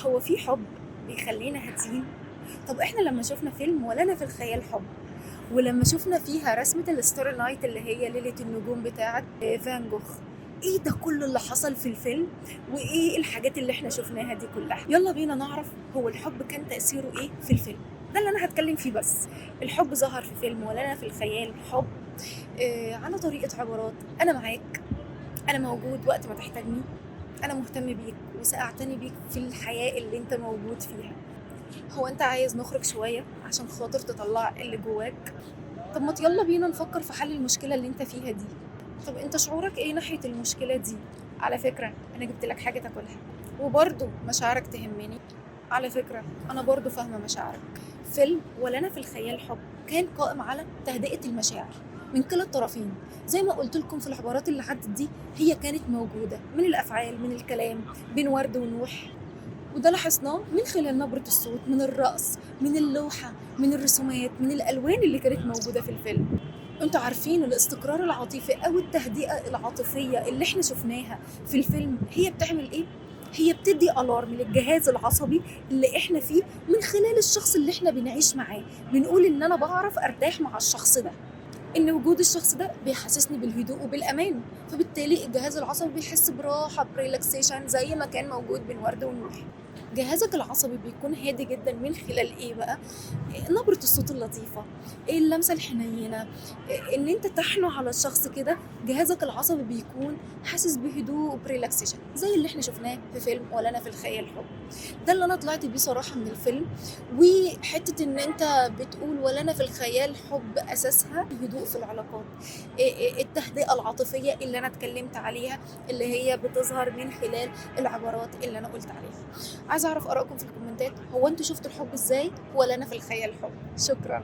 هو في حب بيخلّينا هاديين؟ طب إحنا لمّا شُفنا فيلم ولنا في الخيال حب، ولمّا شُفنا فيها رسمة الstarry night اللي هي ليلة النجوم بتاعة فان جوخ، إيه ده كلّه اللي حصل في الفيلم، وإيه الحاجات اللي إحنا شُفناها دي كلّها؟ يالّا بينا نعرف هو الحب كان تأثيره إيه في الفيلم، ده اللي أنا هاتكلّم فيه بس. الحب ظهر في فيلم ولنا في الخيال حب على طريقة عبارات: أنا معاك، أنا موجود وقت ما تحتاجني، أنا مهتم بيك وسأعتني بيك في الحياة اللي أنت موجود فيها. هو أنت عايز نخرج شوية عشان خاطر تطلّع اللي جواك؟ طب ما يالّا بينا نفكّر في حل المشكلة اللي أنت فيها دي. طب أنت شعورك إيه ناحية المشكلة دي؟ على فكرة أنا جِبت لك حاجة تاكلها، وبرضه مشاعرك تهمني. على فكرة أنا برضه فاهمة مشاعرك. فيلم ولنا في الخيال حب كان قائم على تهدئة المشاعر من كلا الطرفين، زي ما قُلت لكم في العبارات اللي عدّت دي هي كانت موجودة من الأفعال، من الكلام، بين ورد ونوح. وده لاحظناه من خلال نبرة الصوت، من الرقص، من اللوحة، من الرسومات، من الألوان اللي كانت موجودة في الفيلم. انتوا عارفين الاستقرار العاطفي أو التهدئة العاطفية اللي احنا شفناها في الفيلم هي بتعمل ايه؟ هي بتدي ألارم للجهاز العصبي اللي احنا فيه من خلال الشخص اللي احنا بنعيش معاه. بنقول ان انا بعرف ارتاح مع الشخص ده، ان وجود الشخص ده بيحسسني بالهدوء وبالامان، فبالتالي الجهاز العصبي بيحس براحه بريلاكسيشن زي ما كان موجود بين ورد ونوح. جهازك العصبي بيكون هادي جدا من خلال ايه بقى؟ نبرة الصوت اللطيفة، اللمسة الحنينة، ان انت تحنو على الشخص كده. جهازك العصبي بيكون حاسس بهدوء وبريلاكسيشن زي اللي احنا شفناه في فيلم ولنا في الخيال حب. ده اللي انا طلعت بيه صراحة من الفيلم. وحتة ان انت بتقول ولنا في الخيال حب اساسها الهدوء في العلاقات، التهدئة العاطفية اللي انا اتكلمت عليها، اللي هي بتظهر من خلال العبارات اللي انا قلت عليها. عايزة اعرف ارائكم في الكومنتات، هو انتوا شفتوا الحب ازاي ولا انا في الخيال حب؟ شكرا.